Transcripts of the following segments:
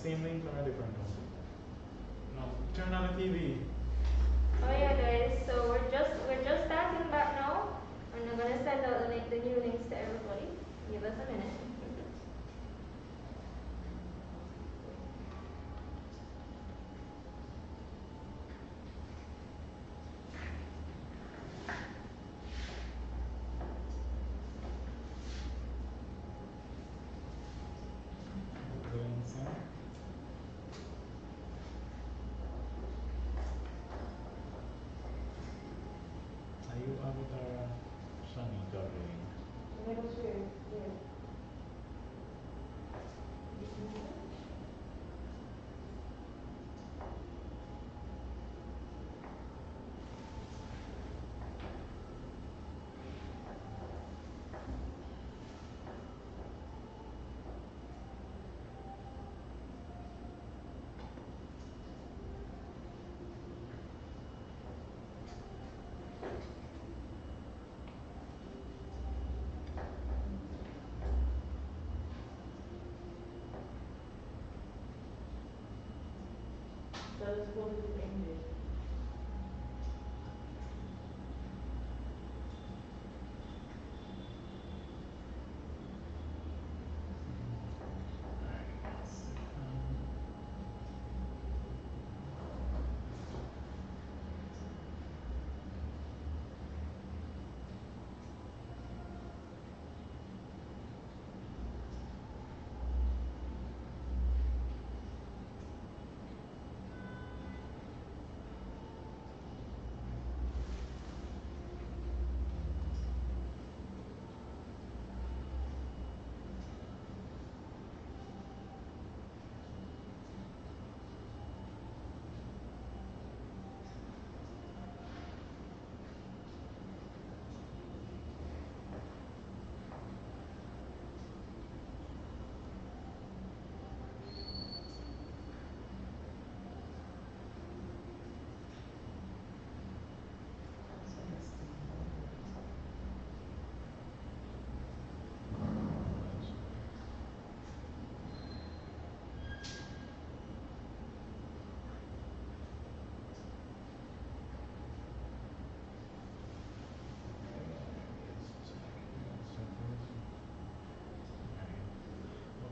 same link or a different one? No. Turn on the TV. Oh yeah, guys. So we're just starting back now, and I'm gonna send out the new links to everybody. Give us a minute. The links, yeah? Are you avatar Shanika doing? Let us share. Yeah. So let's go to the English.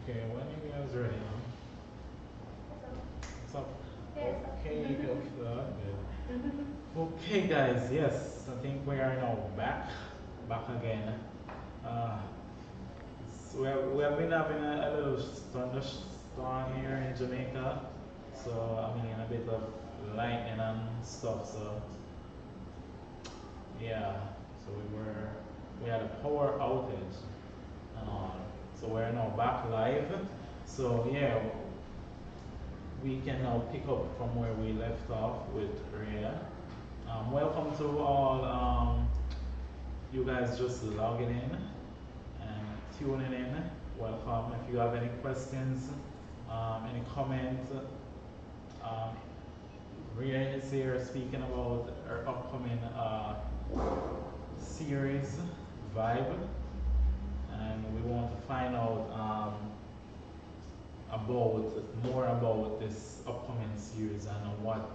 Okay, when you guys ready, huh? What's up? Yes. Okay, good. Okay, guys, yes, I think we are now back again. Uh, so we have been having a little thunderstorm here in Jamaica, so I mean a bit of lightning and stuff. So yeah, so we had a power outage and all. So we're now back live. So yeah, we can now pick up from where we left off with Rhea. Welcome to all you guys just logging in and tuning in. Welcome. If you have any questions, any comments, um, Rhea is here speaking about our upcoming series, VYBE, and we want to find out about more about this upcoming series and what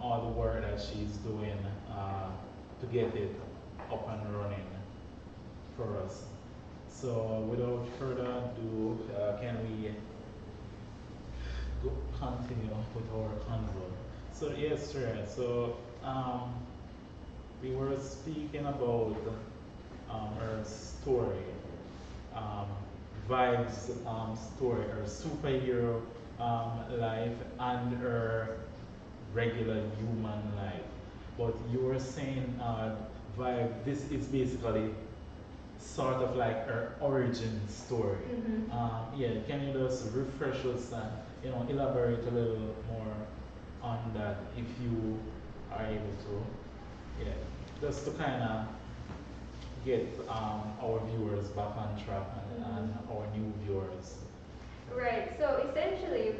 all the work that she's doing to get it up and running for us. So without further ado, can we continue with our convo? So yes, sure. So we were speaking about her story, um, Vibes story, her superhero life and her regular human life. But you were saying, Vibe, this is basically sort of like her origin story. Yeah, can you just refresh us and elaborate a little more on that if you are able to? Yeah, just to kind of get our viewers back on track and our new viewers. Right. So essentially,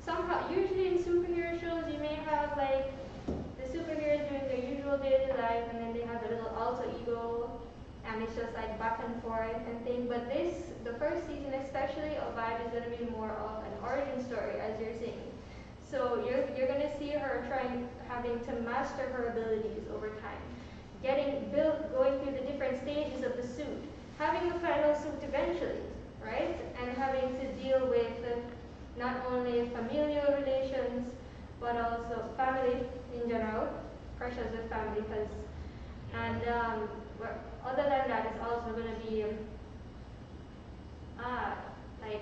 somehow, usually in superhero shows, you may have like the superheroes doing their usual daily life, and then they have a little alter ego, and and it's just like back and forth and thing. But the first season especially of VYBE is gonna be more of an origin story, as you're saying. So you're gonna see her having to master her abilities over time, getting built, going through the different stages of the suit, having the final suit eventually, right? And having to deal with not only familial relations, but also family in general, pressures with family, and other than that, it's also going to be uh, like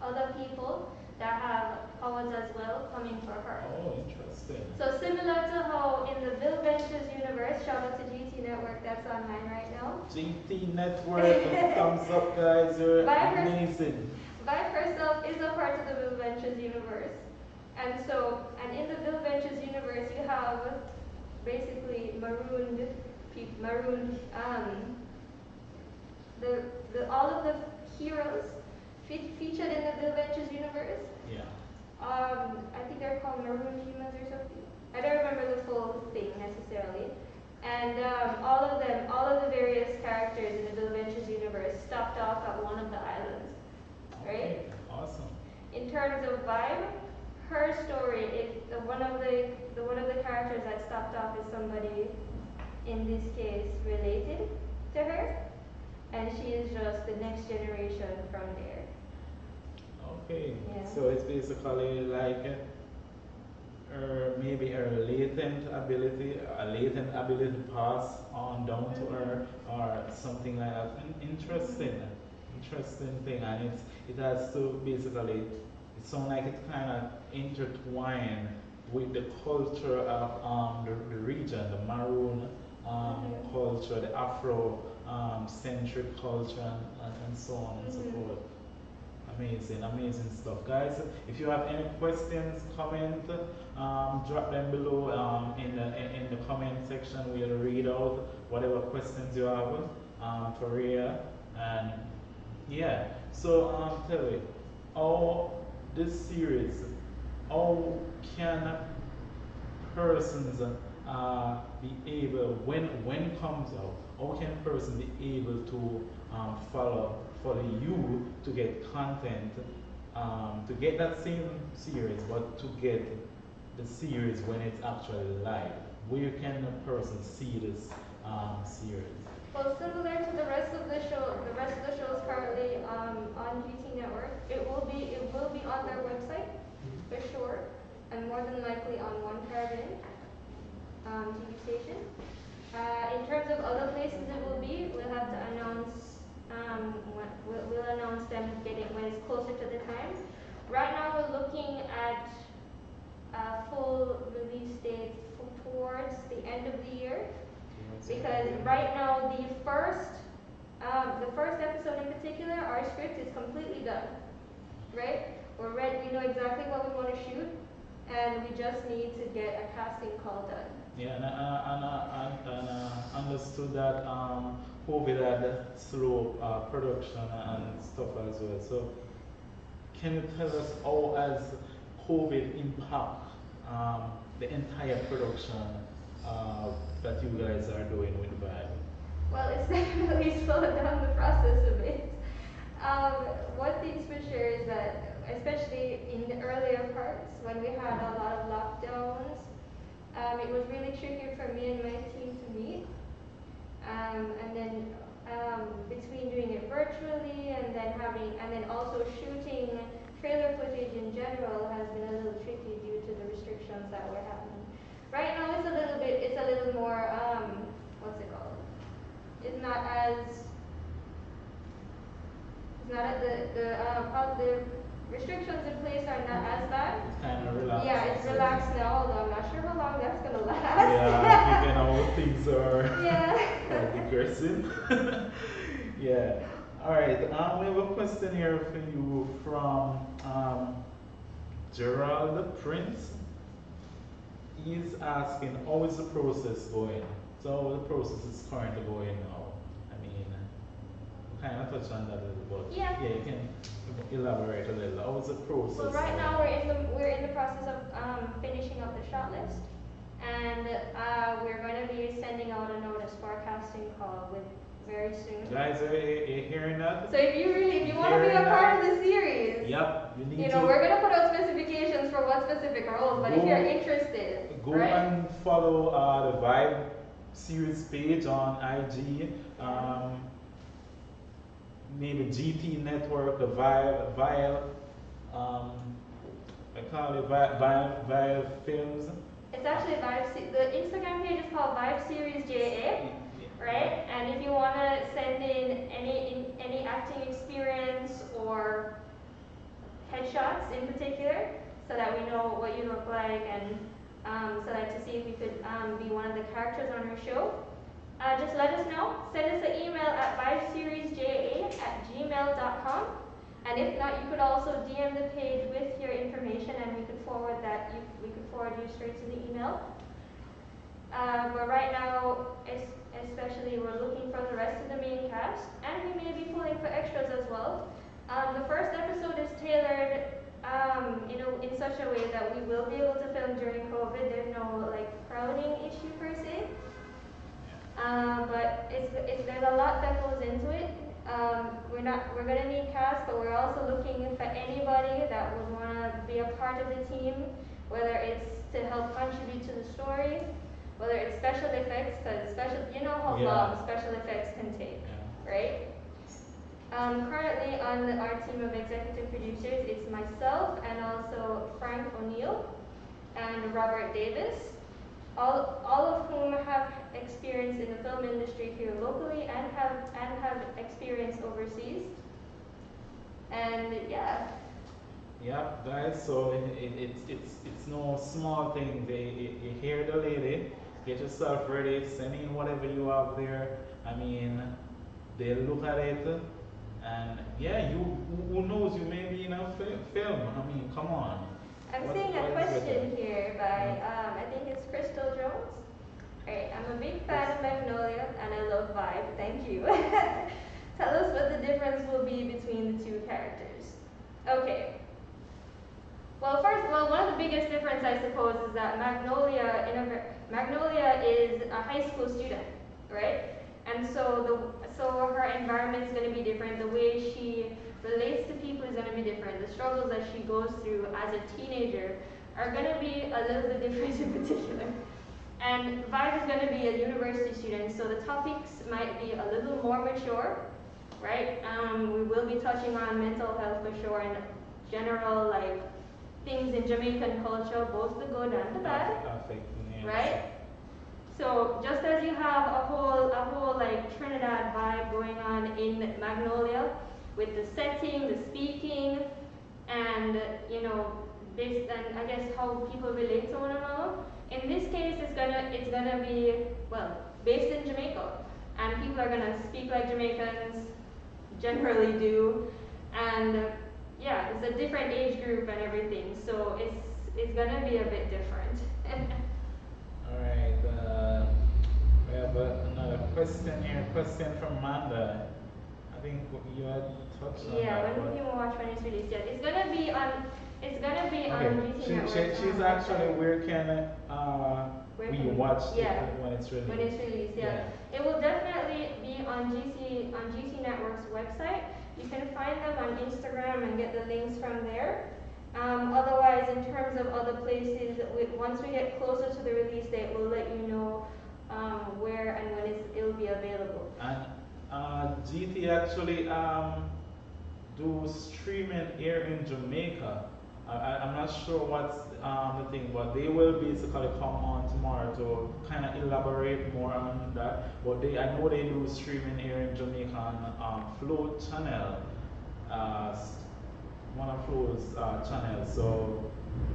other people that have powers as well coming for her. Oh, interesting. So similar to how in the Bill Ventures universe, shout out to GT Network that's online right now. GT Network, thumbs up guys, you're amazing. VYBE herself is a part of the Bill Ventures universe. And in the Bill Ventures universe, you have basically marooned, all of the heroes featured in the Bill Ventures universe. Yeah. I think they're called maroon humans or something. I don't remember the full thing necessarily. And all of the various characters in the Bill Ventures universe stopped off at one of the islands, right? Okay, awesome. In terms of VYBE, her story, one of the characters that stopped off is somebody, in this case, related to her, and she is just the next generation from there. Okay, Yeah. so it's basically like maybe a latent ability pass on down to her, or something like that. Interesting thing, and it has to basically, it sounds like it kind of intertwined with the culture of the region, the Maroon culture, the Afro centric culture, and so on and so forth. Amazing, amazing stuff, guys. If you have any questions, comment, drop them below in the comment section. We'll read out whatever questions you have for Rhea. And yeah, so tell me, how this series, how can persons be able, when it comes out, how can a person be able to follow you to get content, to get that same series, but to get the series when it's actually live? Where can a person see this series? Well, similar to the rest of the shows currently on GT Network, it will be on their website for sure, and more than likely on One Caribbean TV station. In terms of other places it will be, we'll have to announce. We'll announce them when it's closer to the time. Right now we're looking at a full release date towards the end of the year, because right now the first episode in particular, our script is completely done. Right? We're ready. We know exactly what we want to shoot, and we just need to get a casting call done. Yeah, and I understood that COVID had slow production and stuff as well. So, can you tell us how has COVID impact the entire production that you guys are doing with VYBE? Well, it's definitely slowed down the process a bit. One thing's for sure is that, especially in the earlier parts, when we had a lot of lockdowns, it was really tricky for me and my team to meet. And then between doing it virtually and then also shooting trailer footage in general has been a little tricky due to the restrictions that we're having. Right now it's a little more, what's it called? It's not the restrictions in place are not as bad. It's kind of relaxed. Yeah, it's relaxed now, although I'm not sure how long that's gonna last. Yeah, you know, things are yeah. digressing. Yeah. All right. We have a question here for you from Gerald Prince. He's asking, how is the process going? So how the process is currently going now? I mean, we kind of touched on that a little bit. Yeah. Yeah, you can elaborate a little. How is the process? Well, right now we're in the process of finishing up the shortlist. And we're going to be sending out a notice for a casting call with very soon. Guys, are you hearing that? So if you want to be a part of the series, yep, you need we're going to put out specifications for what specific roles, but if you're interested, go right? and follow the VYBE series page on IG. Maybe GT Network, the VYBE, I call it VYBE Films. It's actually the Instagram page is called VYBE Series JA, right? And if you want to send in any acting experience or headshots in particular, so that we know what you look like, and so that to see if we could be one of the characters on our show, just let us know. Send us an email at vibeseriesja@gmail.com. And if not, you could also DM the page with your information, and we could forward you straight to the email. But right now, especially, we're looking for the rest of the main cast, and we may be pulling for extras as well. The first episode is tailored in such a way that we will be able to film during COVID. There's no crowding issue per se. But there's a lot that goes into it. We're gonna need cast, but we're also looking for anybody that would wanna be a part of the team, whether it's to help contribute to the story, whether it's special effects, because how long special effects can take, right? Currently on our team of executive producers, it's myself and also Frank O'Neill and Robert Davis, all of whom have experience in the film industry here locally and have experience overseas. And yeah. Yep, guys. So it's no small thing. You hear the lady. Get yourself ready. Send in whatever you have there. I mean, they look at it, and yeah, who knows? You may be in a film. I mean, come on. I'm seeing a question here by I think it's Crystal Jones. Alright, I'm a big fan of Magnolia and I love VYBE. Thank you. Tell us what the difference will be between the two characters. Okay. Well, one of the biggest difference, I suppose, is that Magnolia is a high school student, right? And so her environment is going to be different. The way she relates to people is going to be different. The struggles that she goes through as a teenager are going to be a little bit different in particular. And VYBE is going to be a university student, so the topics might be a little more mature, right? We will be touching on mental health for sure, and general things in Jamaican culture, both the good and the bad, right? So just as you have a whole Trinidad vibe going on in Magnolia, with the setting, the speaking, and based on I guess how people relate to one another. In this case, it's gonna be based in Jamaica, and people are gonna speak like Jamaicans generally do, and yeah, it's a different age group and everything, so it's gonna be a bit different. All right. We have another question here. Question from Amanda. I think you had touched on that. When you watch when it's released, it's gonna be on GT Network. She's actually where can we watch it when it's released? When it's released, it will definitely be on GT Network's website. You can find them on Instagram and get the links from there. Otherwise, in terms of other places, once we get closer to the release date, we'll let you know where and when it'll be available. And GT actually do streaming here in Jamaica. I'm not sure what's the thing, but they will basically come on tomorrow to kind of elaborate more on that. But I know they do streaming here in Jamaica on Flow channel, one of Flow's channels. So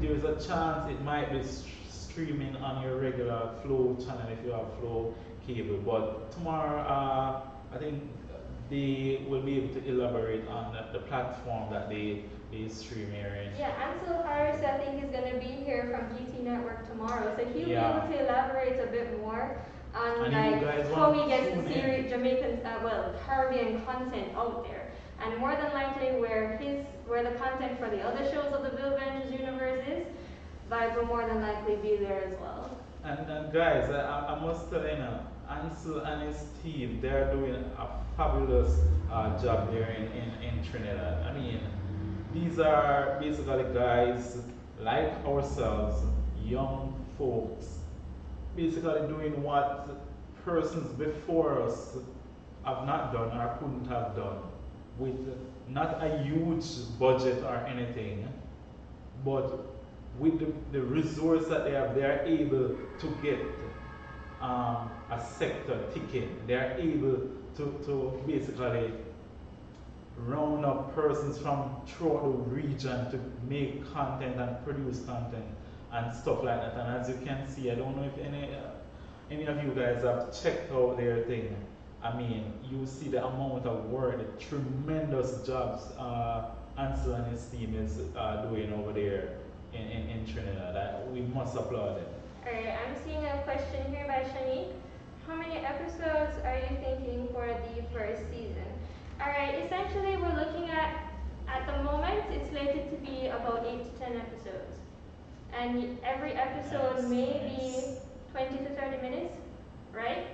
there's a chance it might be streaming on your regular Flow channel if you have Flow cable. But tomorrow, I think they will be able to elaborate on the platform that they stream here in. Yeah, Ansel Harris, I think, is going to be here from GT Network tomorrow, so he'll be able to elaborate a bit more on how he gets the series Jamaican, Caribbean content out there, and more than likely where the content for the other shows of the Bill Ventures universe is, VYBE will more than likely be there as well. And guys, I must tell you now, Ansel and his team, they're doing a fabulous job there in Trinidad. I mean, these are basically guys like ourselves, young folks, basically doing what persons before us have not done or couldn't have done with not a huge budget or anything, but with the resource that they are able to get a sector ticking. They are able to basically round up persons from throughout the region to make content and produce content and stuff like that. And as you can see, I don't know if any of you guys have checked out their thing. I mean, you see the amount of work, the tremendous jobs Ansel and his team is doing over there in Trinidad. We must applaud them. Alright, I'm seeing a question here by Shanique. How many episodes are you thinking for the first season? Alright, essentially we're looking at the moment, it's slated to be about 8 to 10 episodes. And every episode may be 20 to 30 minutes, right?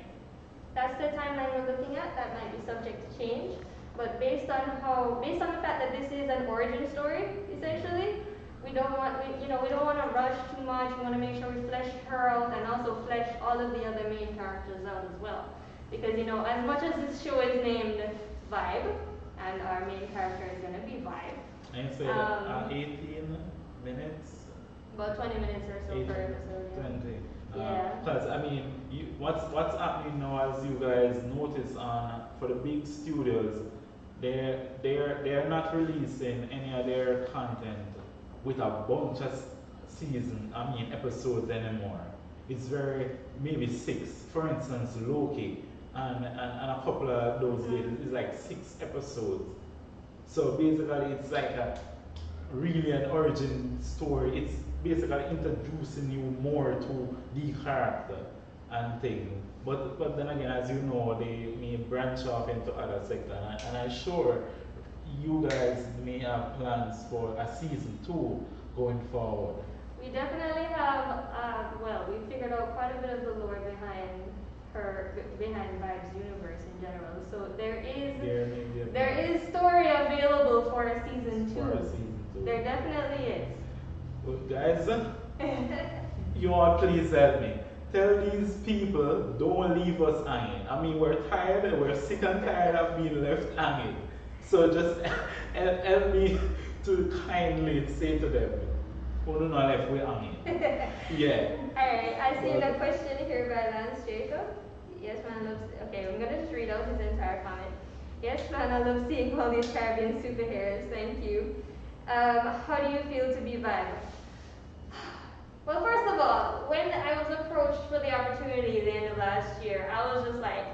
That's the timeline we're looking at. That might be subject to change. But based on the fact that this is an origin story, essentially, we don't want to rush too much. We want to make sure we flesh her out and also flesh all of the other main characters out as well. Because as much as this show is named VYBE, and our main character is going to be VYBE. And you said 18 minutes? About 20 minutes or so 18, per episode. Yeah. 20. Yeah. Because I mean, what's happening now, as you guys notice for the big studios, they're not releasing any of their content with a bunch of episodes anymore. It's maybe 6. For instance, Loki and a couple of those days, it's like 6 episodes. So basically, it's like really an origin story. It's basically introducing you more to the character and thing. But then again, as you know, they may branch off into other sectors. And I'm sure you guys may have plans for a season 2 going forward. We definitely have, we figured out quite a bit of the lore behind VYBE's universe in general. So there is story available for a season 2. For a season 2. There definitely is. Well, guys, you all please help me. Tell these people, don't leave us hanging. I mean, we're tired, we're sick and tired of being left hanging. So just help me to kindly say to them, who do not left we hanging. Yeah. Alright, I see the question here by Lance Jacob. Yes, man, okay, I'm gonna just read out his entire comment. Yes, man, I love seeing all these Caribbean superheroes. Thank you. How do you feel to be VYBE? Well, first of all, when I was approached for the opportunity at the end of last year, I was just like,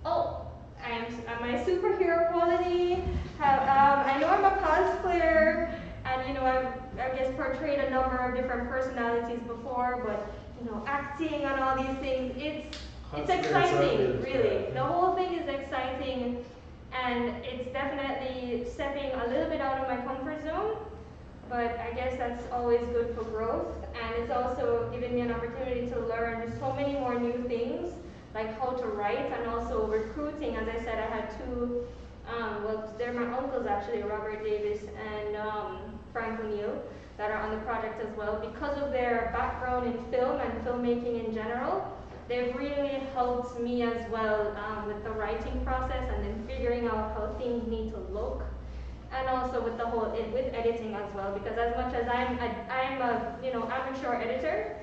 oh, am I superhero quality? I know I'm a cosplayer, and I've just portrayed a number of different personalities before, but acting and all these things, it's exciting, really. The whole thing is exciting, and it's definitely stepping a little bit out of my comfort zone. But I guess that's always good for growth, and it's also given me an opportunity to learn so many more new things, like how to write and also recruiting. As I said, I had 2, they're my uncles actually, Robert Davis and Frank O'Neill, that are on the project as well. Because of their background in film and filmmaking in general, they've really helped me as well with the writing process and then figuring out how things need to look. And also with with editing as well, because as much as I'm a amateur editor,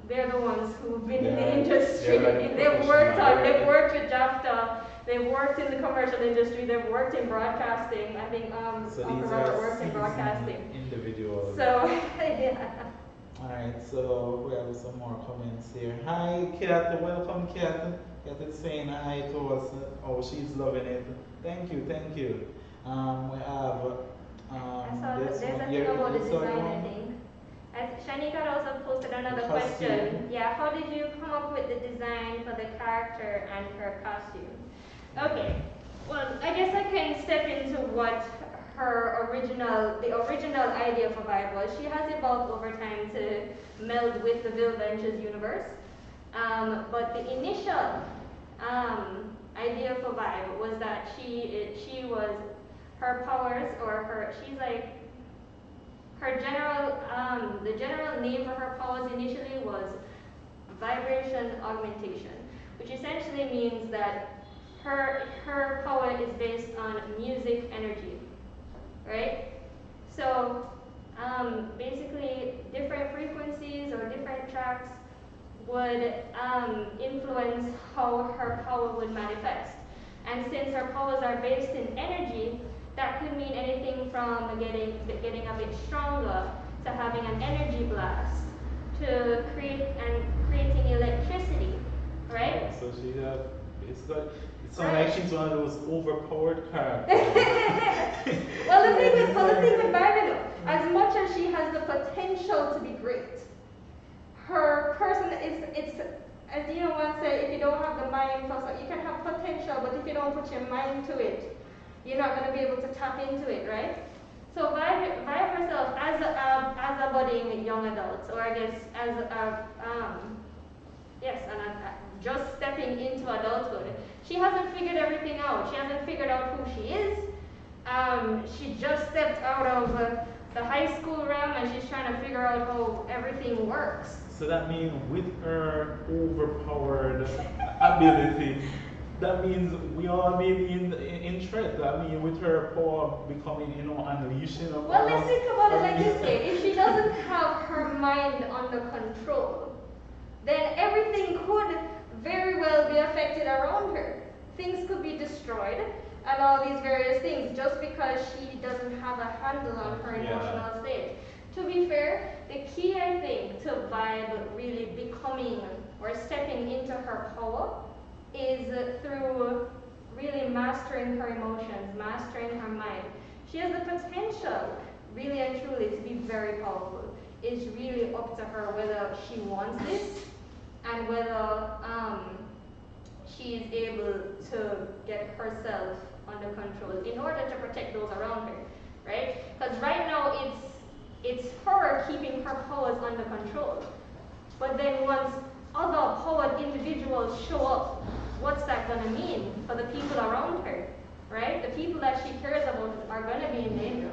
they're the ones who've been in the industry. They've worked with JAFTA, they've worked in the commercial industry, they've worked in broadcasting. I think so Uncle Robert worked in broadcasting. Individuals. So yeah. Alright, so we have some more comments here. Hi Kat, welcome Kat. Kat is saying hi to us. Oh, she's loving it. Thank you, thank you. We have there's a thing about the design, I think. Shanika also posted another question. Yeah, how did you come up with the design for the character and her costume? Okay, well, I guess I can step into what the original idea for VYBE was. She has evolved over time to meld with the VYBE universe. But the initial idea for VYBE was that she was her powers or she's like her general the general name for her powers initially was vibration augmentation, which essentially means that her power is based on music energy, right? So basically different frequencies or different tracks would influence how her power would manifest. And since her powers are based in energy, that could mean anything from getting a bit stronger to having an energy blast to creating electricity, right? So it sounds like she's one of those overpowered characters. Well, the thing with VYBE though, as much as she has the potential to be great, her person it's as you know once said, if you don't have the mind for something, you can have potential, but if you don't put your mind to it, you're not going to be able to tap into it, right? So VYBE herself, as a budding young adult, or I guess as just stepping into adulthood, she hasn't figured everything out. She hasn't figured out who she is. She just stepped out of the high school realm, and she's trying to figure out how everything works. So that means with her overpowered ability, that means we all may be in threat. I mean, with her power becoming, unleashing of well, let's think about it like this way. If she doesn't have her mind under control, then everything could very well be affected around her. Things could be destroyed and all these various things just because she doesn't have a handle on her emotional state. To be fair, the key, I think, to VYBE really becoming or stepping into her power is through really mastering her emotions, mastering her mind. She has the potential, really and truly, to be very powerful. It's really up to her whether she wants this and whether she is able to get herself under control in order to protect those around her, right? Because right now it's her keeping her powers under control. But then once other powered individuals show up, what's that going to mean for the people around her, right? The people that she cares about are going to be in danger.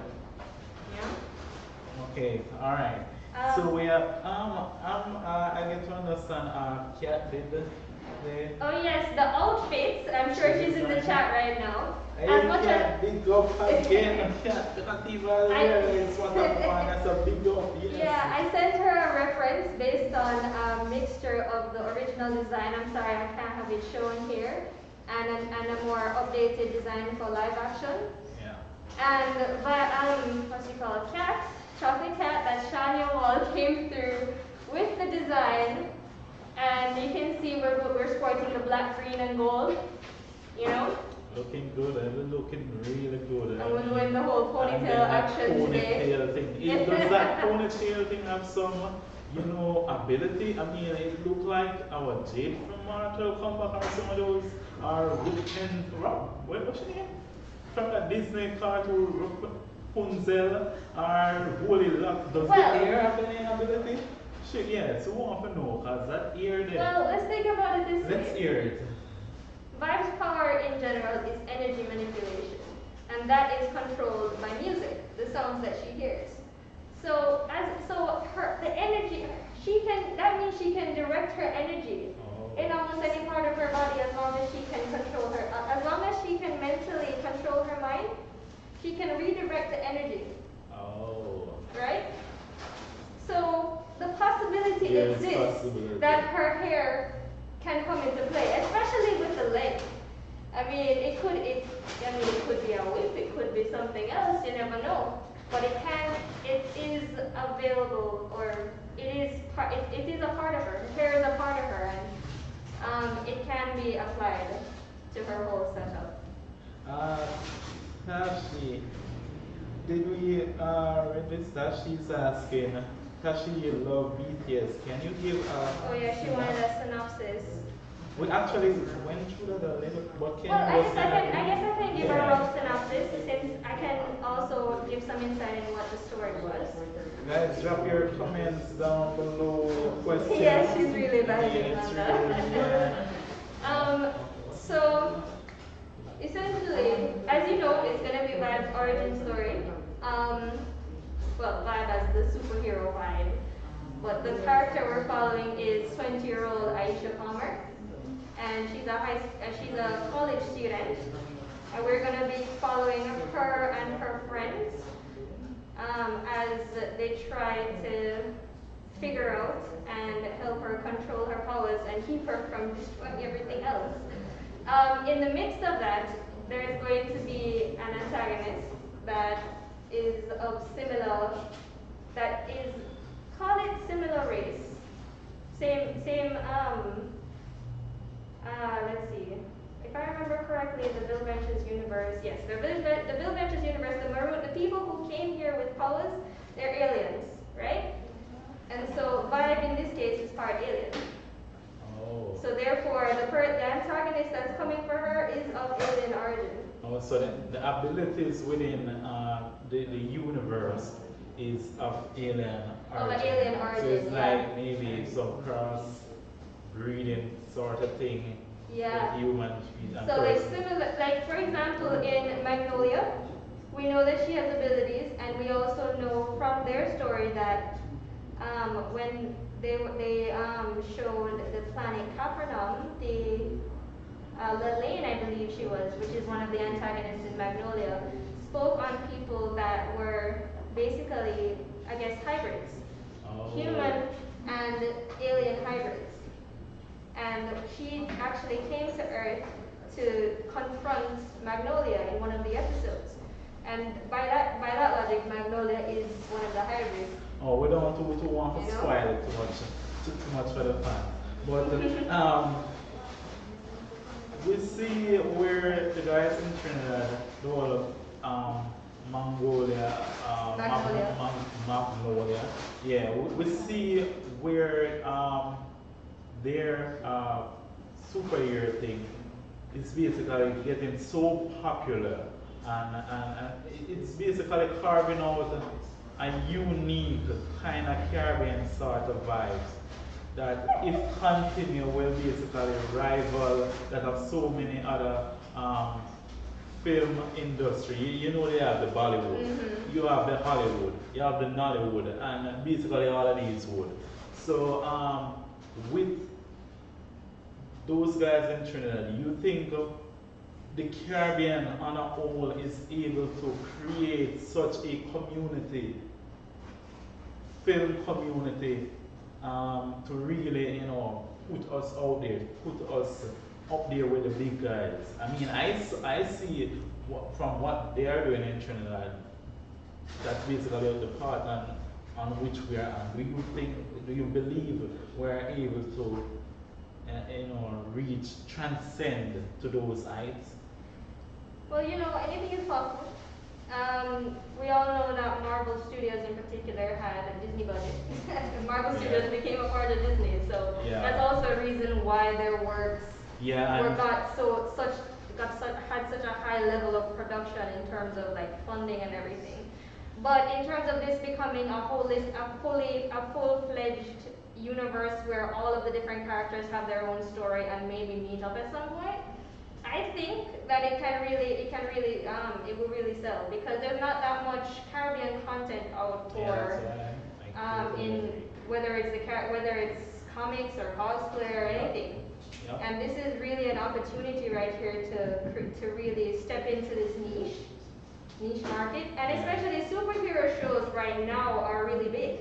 Yeah? Okay, all right. So we have, I get to understand, Kat did the oh yes, the outfits. I'm sure she's in the chat right now. Hey, Kat, big up again. Kat, it's what I'm fun. That's a big up. Yes. Yeah, I sent her a reference based on a mixture of the original design. I'm sorry, I can't have it shown here, and a more updated design for live action. Yeah. And what's it called? Cat, chocolate cat that Shania Wall came through with the design. And you can see we're sporting the black, green, and gold, Looking good, and looking really good. And we're doing the whole ponytail action today. Ponytail thing. Does that ponytail thing have some, ability? I mean, it looked like our Jade from Mortal Kombat or some of those are what was she name? From that Disney cartoon, Rapunzel or Holy Luck. Does the hair have any ability? Shit, yeah, so we want to know, because that ear there. Well, let's think about it this way. Let's hear it. VYBE's power in general is energy manipulation, and that is controlled by music, the sounds that she hears. So the energy, that means she can direct her energy in almost any part of her body as long as she can control her, as long as she can mentally control her mind, she can redirect the energy. Oh. Right? So the possibility exists that her hair can come into play, especially with the length. I mean, it could be a whip, it could be something else, you never know. But it is available, or it is a part of her. The hair is a part of her, and it can be applied to her whole setup. Tashi, did we read this? Tashi's asking, Tashi love BTS. Can you give oh yeah, she wanted a synopsis. We actually went through that a little, but Well, Kenny was kind of, I guess I can give a yeah. rough synopsis since I can also give some insight in what the story was. Guys, drop your comments down below, questions. Yeah, she's really bad Yeah, at it's that. really, So essentially, as you know, it's gonna be VYBE's origin story. Well, VYBE as the superhero vibe, but the character we're following is 20-year-old Aisha Palmer, and she's a college student, and we're gonna be following her and her friends as they try to figure out and help her control her powers and keep her from destroying everything else. In the midst of that, there is going to be an antagonist that is of similar, that is, call it similar race. Same, let's see. If I remember correctly, the Bill Ventures universe, yes, the Bill Ventures universe, the people who came here with powers, they're aliens, right? And so VYBE in this case is part alien. oh. So therefore, the antagonist that's coming for her is of alien origin. Oh, so the abilities within the universe is of alien Of origin. an alien origin, So it's yeah. like maybe some cross breeding sort of thing Yeah. with human and So like person. similar, like for example, in Magnolia, we know that she has abilities, and we also know from their story that when they showed the planet Capernaum, Lelaine, I believe she was, which is one of the antagonists in Magnolia, spoke on people that were basically, I guess, hybrids, Oh. human and alien hybrids. And she actually came to Earth to confront Magnolia in one of the episodes. And by that logic, Magnolia is one of the hybrids. Oh, we don't want to You know? spoil it too much for the fans. But we see where the guys in Trinidad, the whole Mongolia, Magnolia. Magnolia. Yeah, we see where their superhero thing is basically getting so popular, and it's basically carving out a unique kind of Caribbean sort of vibes that if continue will basically rival that of so many other film industry. You know they have the Bollywood, you have the Hollywood, you have the Nollywood, and basically all of these would. So with those guys in Trinidad, you think the Caribbean on a whole is able to create such a community, film community, to really, put us out there, put us up there with the big guys. I mean, I see from what they are doing in Trinidad, that's basically the path on which we are on. Do you believe we're able to, transcend to those heights? Well, anything is possible. We all know that Marvel Studios in particular had a Disney budget. Marvel Studios became a part of Disney, so that's also a reason why their works had such a high level of production in terms of like funding and everything. But in terms of this becoming a full-fledged universe where all of the different characters have their own story and maybe meet up at some point, I think that it will really sell because there's not that much Caribbean content out for whether it's comics or cosplay or anything. Yep. And this is really an opportunity right here to really step into this niche market, and especially superhero shows right now are really big.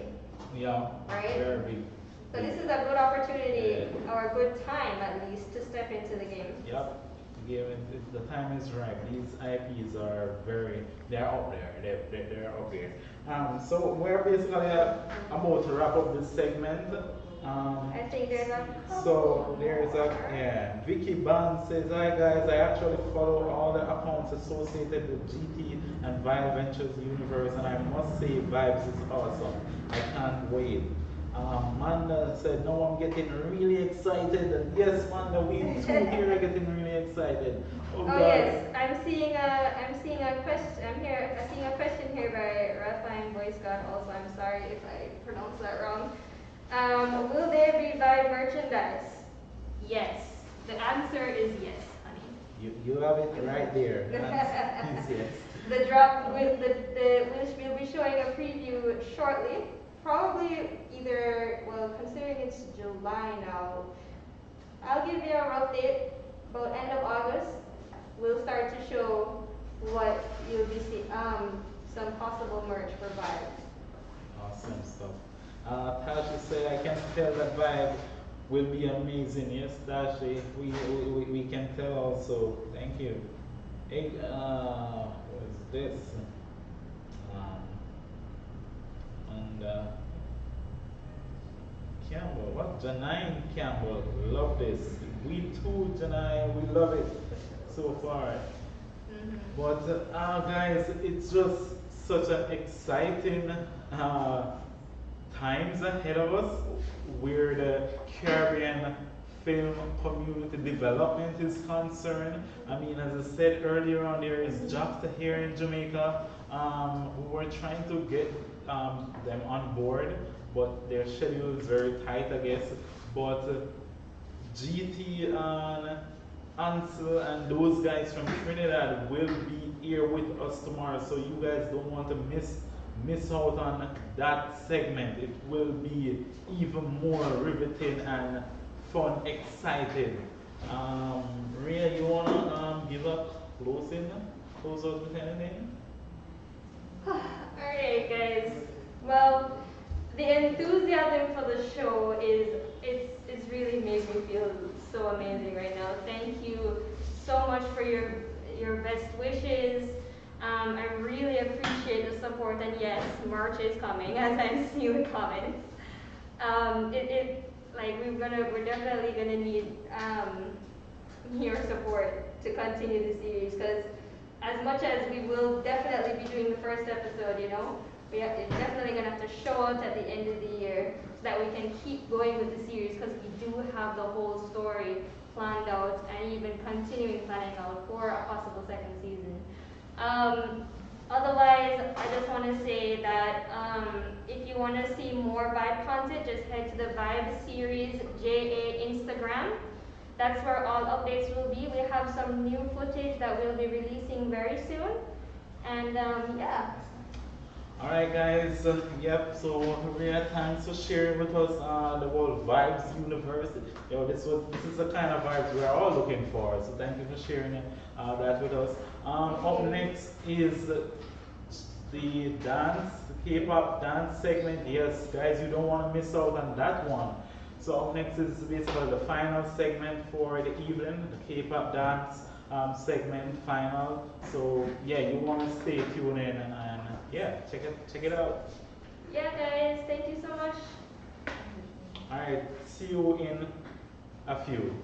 Yeah, right? very big. So this is a good opportunity or a good time at least to step into the game. Yep. The time is right. These IPs are they're up there. They're up here. So we're basically about to wrap up this segment. I think there's a So there's Vicky Bond says, hi guys, I actually follow all the accounts associated with GT and VYBE Ventures universe, and I must say Vibes is awesome. I can't wait. Manda said, no, I'm getting really excited. And yes, Manda, we too here are getting really excited. Oh Oh God. yes, I'm seeing a question. I'm seeing a question here by Rathline Boy Scott. Also, I'm sorry if I pronounced that wrong. Will there be Vibe merchandise? Yes. The answer is yes, honey. You have it right there. That's yes. The drop with we'll be showing a preview shortly. Probably either, well, considering it's July now, I'll give you a rough date. About end of August, we'll start to show what you'll be see some possible merch for Vibe. Awesome stuff. Tasha said, I can tell that vibe will be amazing. Yes, Tasha, we can tell also. Thank you. Hey, what's this? Um, and Campbell, what? Janine Campbell, love this. We too, Janine, we love it so far. But guys, it's just such an exciting times ahead of us where the Caribbean film community development is concerned. I mean, as I said earlier on, there is JAFTA here in Jamaica. We were trying to get them on board, but their schedule is very tight, I guess. But GT and Ansel and those guys from Trinidad will be here with us tomorrow, so you guys don't want to miss out on that segment. It will be even more riveting and fun, excited. Rhea, you wanna give a close out with anything? Alright guys. Well, the enthusiasm for the show it's really made me feel so amazing right now. Thank you so much for your best wishes. I really appreciate the support, and yes, merch is coming as I'm seeing the comments. It like we're definitely gonna need your support to continue the series, because as much as we will definitely be doing the first episode, it's definitely gonna have to show out at the end of the year so that we can keep going with the series, because we do have the whole story planned out and even continuing planning out for a possible second season. Otherwise, I just want to say that if you want to see more Vibe content, just head to the Vibe Series JA Instagram. That's where all updates will be. We have some new footage that we'll be releasing very soon. And yeah. Alright guys, yep, so Maria, thanks for sharing with us the whole Vibes universe. This is the kind of vibes we're all looking for, so thank you for sharing that with us. Up next is the dance, the K-pop dance segment. Yes, guys, you don't want to miss out on that one. So up next is basically the final segment for the evening, the K-pop dance segment final. So yeah, you want to stay tuned in and yeah, check it out. Yeah, guys, thank you so much. All right, see you in a few.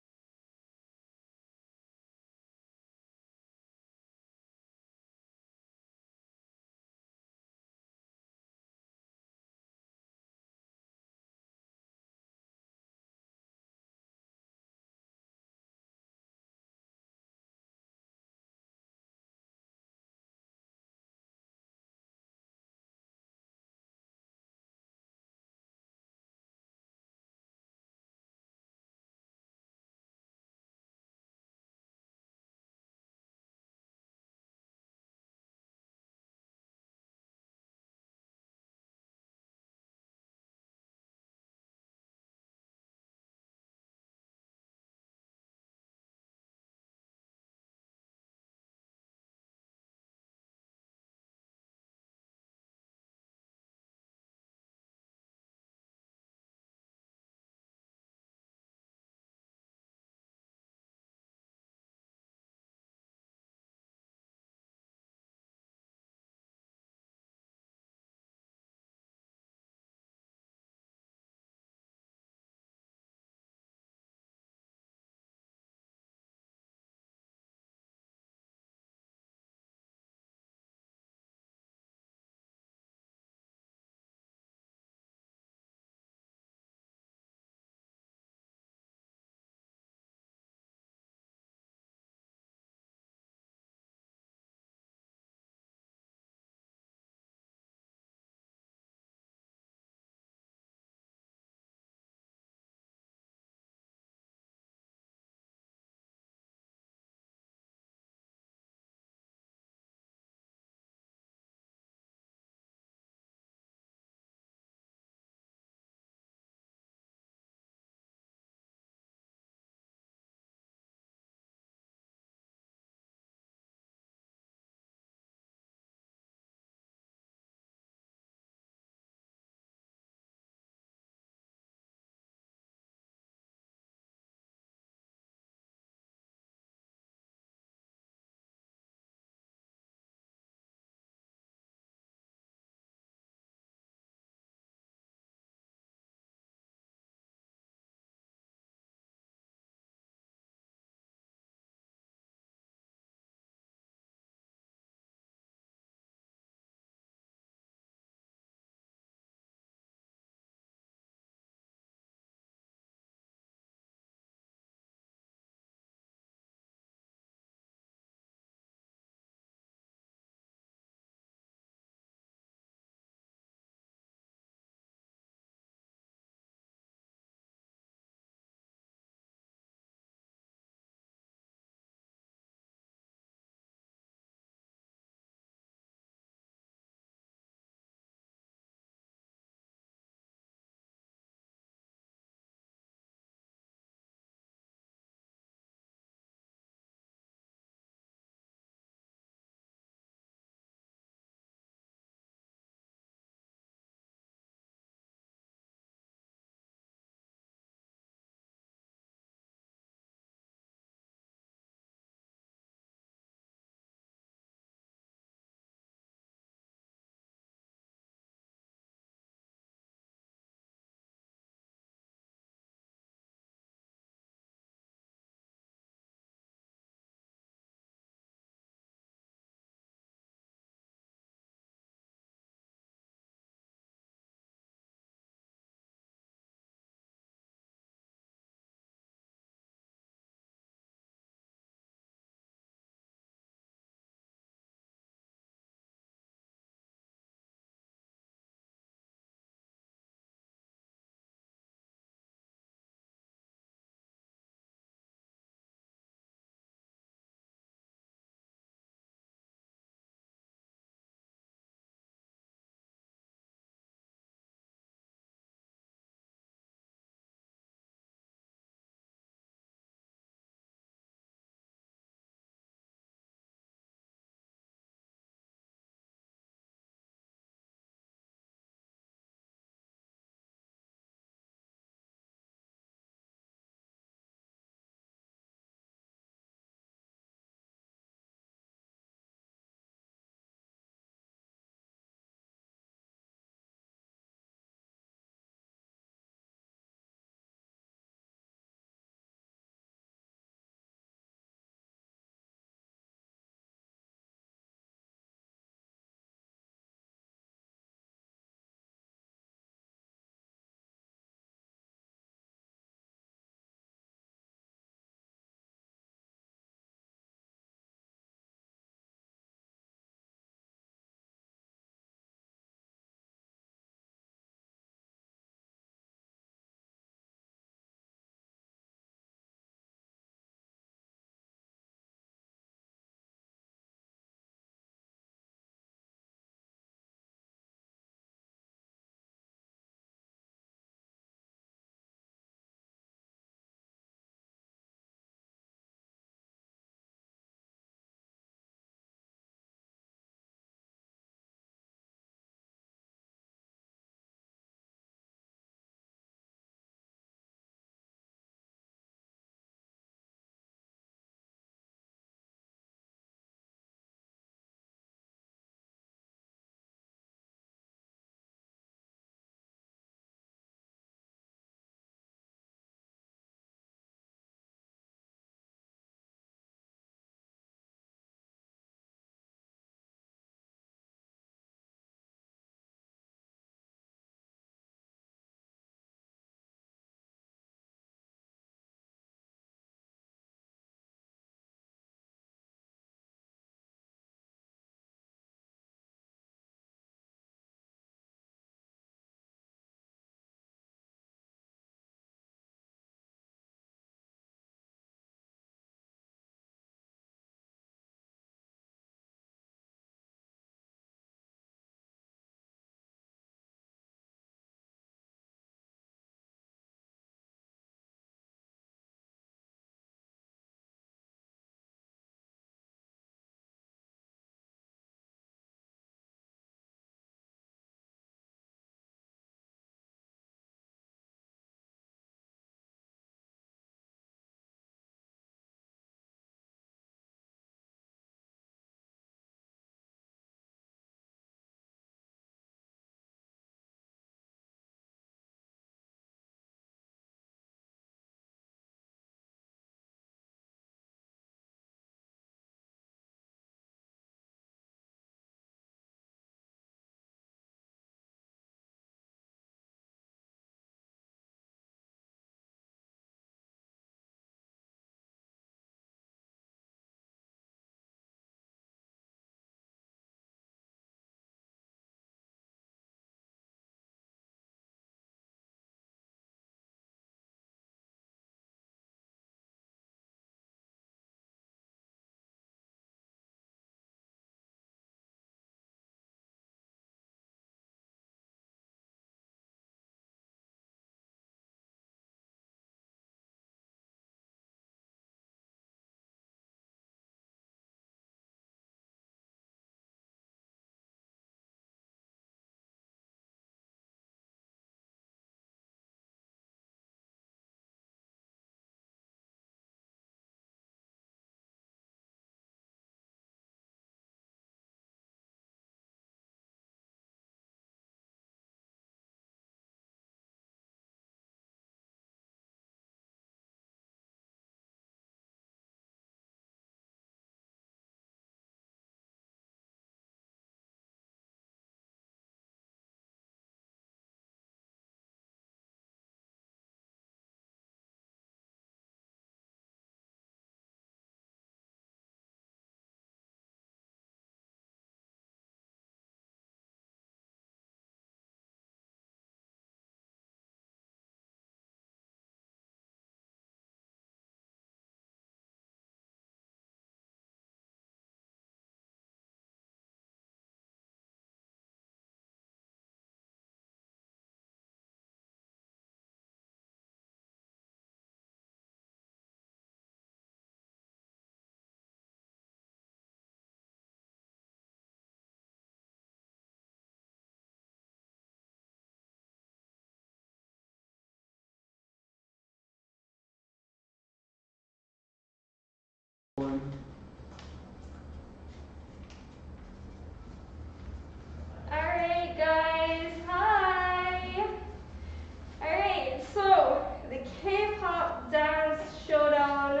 the K-pop dance showdown.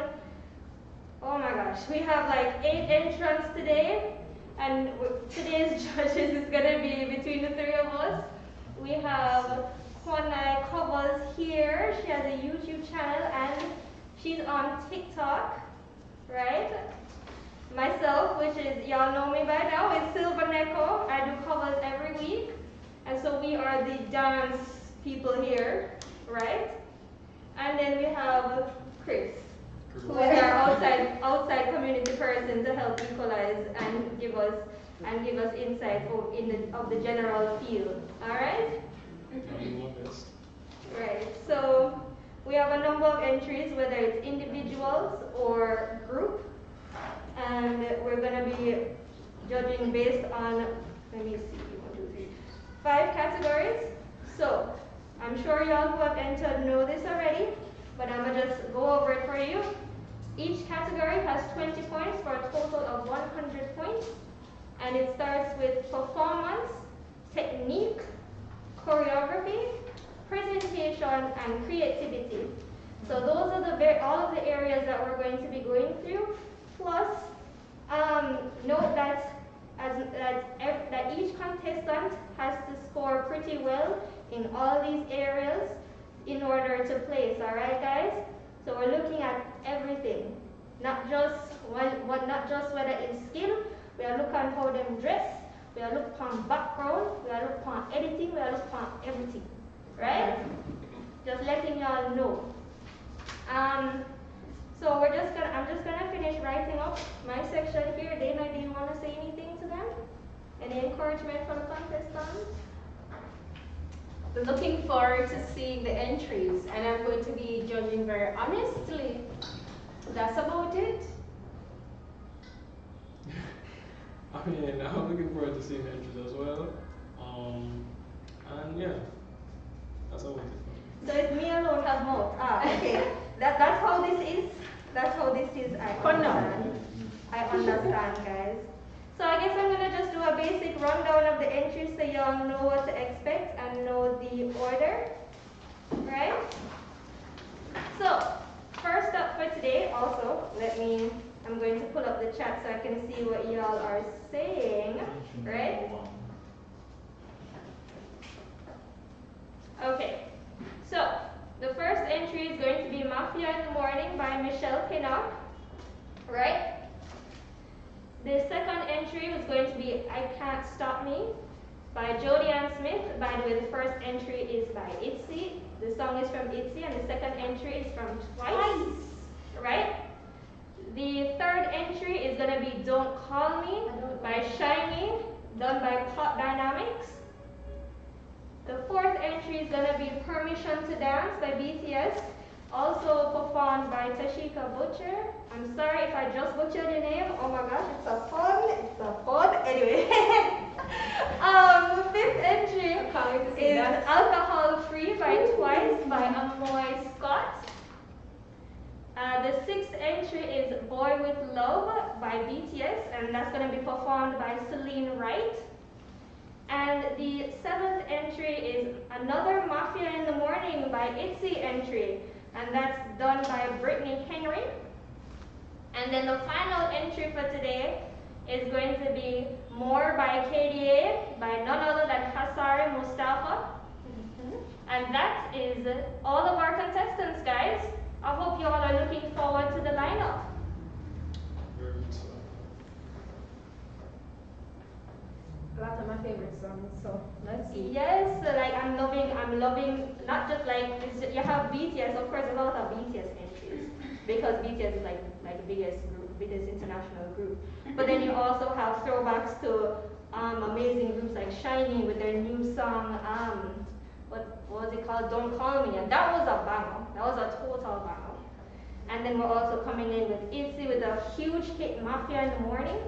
Oh my gosh, we have like 8 entrants today, and today's judges is gonna be between the 3 of us. We have Kwanai Covers here. She has a YouTube channel and she's on TikTok, right? Myself, which is, y'all know me by now, is Silver Neko. I do covers every week. And so we are the dance people here, right? And then we have Chris, who is our outside community person to help equalize and give us insight of the general field. All right? Right. So we have a number of entries, whether it's individuals or group, and we're going to be judging based on, let me see, 1, 2, 3, 5 categories. So I'm sure y'all who have entered know this already, but I'm going to just go over it for you. Each category has 20 points for a total of 100 points, and it starts with performance, technique, choreography, presentation, and creativity. So those are all of the areas that we're going to be going through. Plus, note that that each contestant has to score pretty well in all these areas in order to place. All right, guys. So we're looking at everything, not just whether it's skill. We are looking at how them dress. We are looking upon background. We are looking upon editing. We are looking upon everything, right? Just letting y'all know. So I'm just gonna finish writing up my section here. Dana, do you want to say anything to them? Any encouragement for the contestants? Looking forward to seeing the entries, and I'm going to be judging very honestly. That's about it. I mean, I'm looking forward to seeing the entries as well. And yeah, that's about it. So it's me alone have mouth. Okay. That's how this is. That's how this is. I understand. I understand, guys. So I guess I'm gonna just do a basic rundown of the entries so y'all know what to expect and know the order, right? So first up for today, also I'm going to pull up the chat so I can see what y'all are saying, right? Okay. So the first entry is going to be Mafia in the Morning by Michelle Pinnock, right? The second entry was going to be I Can't Stop Me by Jodie Ann Smith. By the way, the first entry is by Itzy. The song is from Itzy, and the second entry is from Twice, right? The third entry is going to be Don't Call Me by Shiny, done by Pop Dynamics. The fourth entry is going to be Permission to Dance by BTS, also performed by Tashika Butcher. I'm sorry if I just butchered your name. Oh my gosh, it's a fun. Anyway. The fifth entry is Alcohol Free by Twice by Amoy Scott. The sixth entry is Boy with Love by BTS, and that's going to be performed by Celine Wright. And the seventh entry is Another Mafia in the Morning by Itzy entry, and that's done by Brittany Henry. And then the final entry for today is going to be More by KDA by none other than Hassari Mustafa. And that is all of our contestants, guys. I hope you all are looking forward to the lineup. Very much so. A lot of my favorite songs, so let's see. Yes, like I'm loving not just like you have BTS, of course, a lot of BTS entries because BTS is like the biggest international group. But then you also have throwbacks to amazing groups like Shiny with their new song, what was it called? Don't Call Me, and that was a banger. That was a total banger. And then we're also coming in with Itzy with a huge hit, Mafia in the Morning.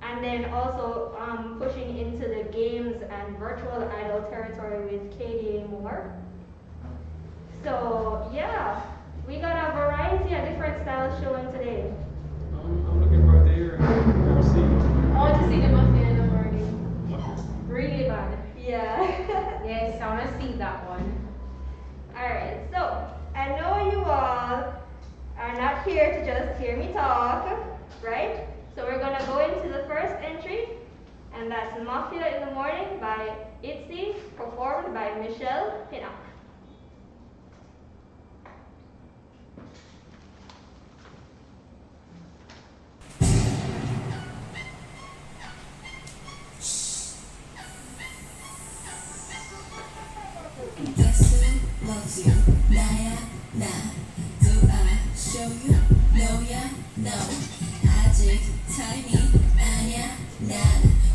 And then also pushing into the games and virtual idol territory with KDA Moore. So yeah, we got a variety of different styles showing today. I'm looking forward to hearing MC. I want to see the Mafia in the Morning. Really bad. Yeah. Yes, I want to see that one. Alright, so here to just hear me talk, right? So we're gonna go into the first entry, and that's Mafia in the Morning by ITZY, performed by Michelle Pinnock. Guess who loves you? 나야 나. Do I show you? No, yeah, no. 아직 타이밍 아니야 난.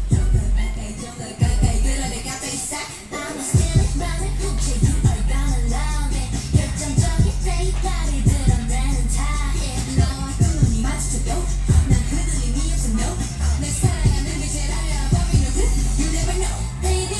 좀 더 가까이 그러게 가까이 싹. I'm still running. You are gonna love me. 결정적인 데이터를 드러내는 타입. 너와 눈이 마주쳐도 난 흔들림이 없어 no. 날 사랑하는 게 제일 알아. But you never know, baby.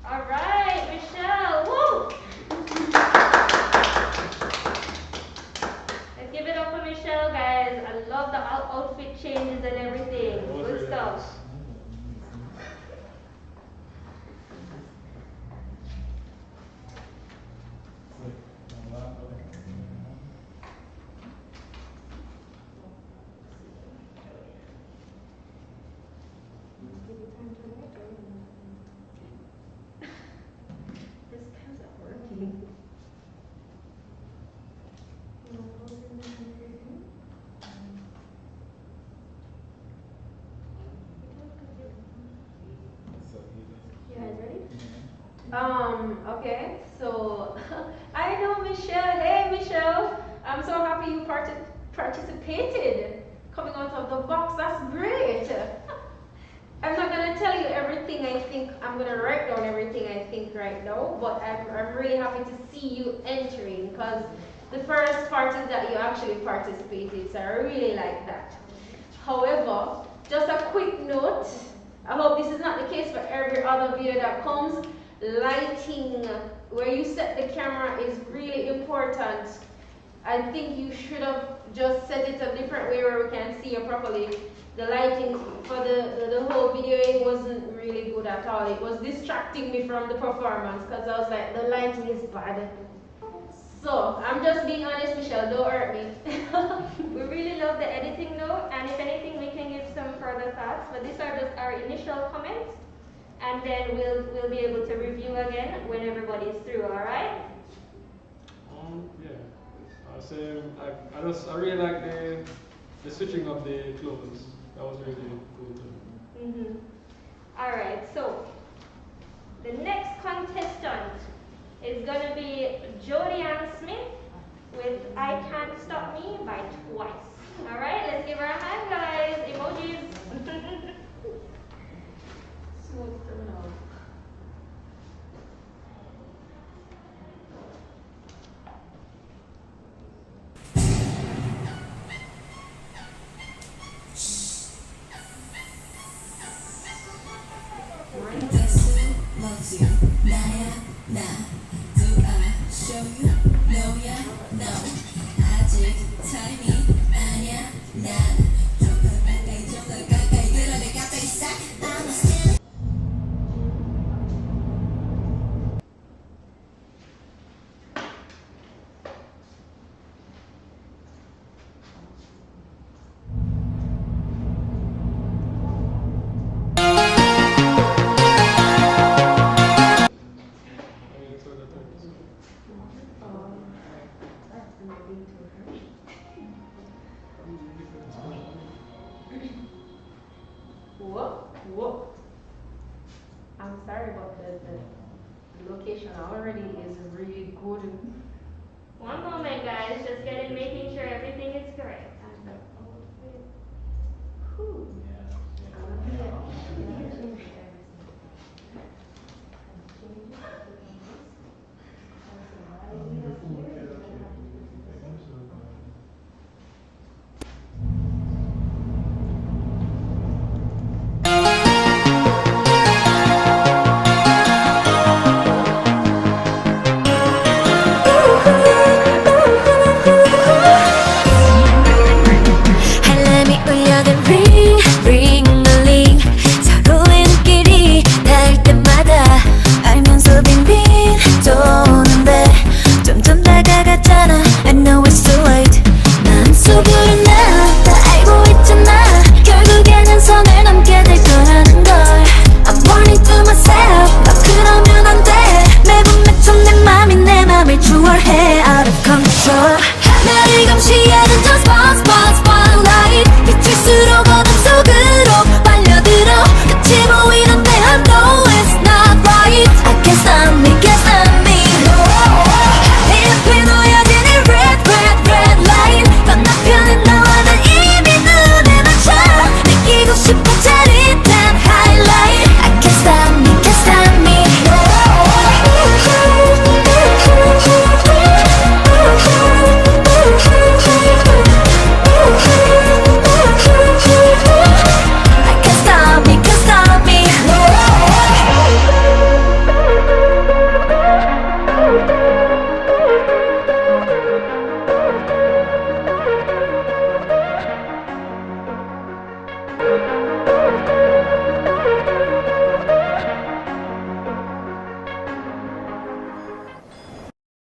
All right, Michelle, woo! Let's give it up for Michelle, guys. I love the outfit changes and everything. Good stuff. This pen's not working. You guys ready? Okay, so I know Michelle. Hey, Michelle. I'm so happy you participated. Coming out of the box, that's great. I'm not gonna tell you everything I think. I'm gonna write down everything I think right now, but I'm really happy to see you entering because the first part is that you actually participated, so I really like that. However, just a quick note. I hope this is not the case for every other video that comes. Lighting, where you set the camera, is really important. I think you should have just set it a different way where we can see you properly. The lighting for the whole video, it wasn't really good at all. It was distracting me from the performance because I was like, the lighting is bad. So, I'm just being honest, Michelle, don't hurt me. We really love the editing though, and if anything, we can give some further thoughts. But these are just our initial comments, and then we'll be able to review again when everybody's through. All right? Yeah. I really like the switching of the clothes. That was really good. All right. So the next contestant is gonna be Jodie Ann Smith with "I Can't Stop Me" by Twice. All right. Let's give her a hand, guys. Emojis. Smooth criminal. Guess who loves you? 나야 나. Do I show you? No, yeah, no. 아직 타이밍 아니야 난. 좀 더 가까이 그러게 가까이 싹. I'm still. That's maybe too harsh. good. One moment, guys. Just making sure everything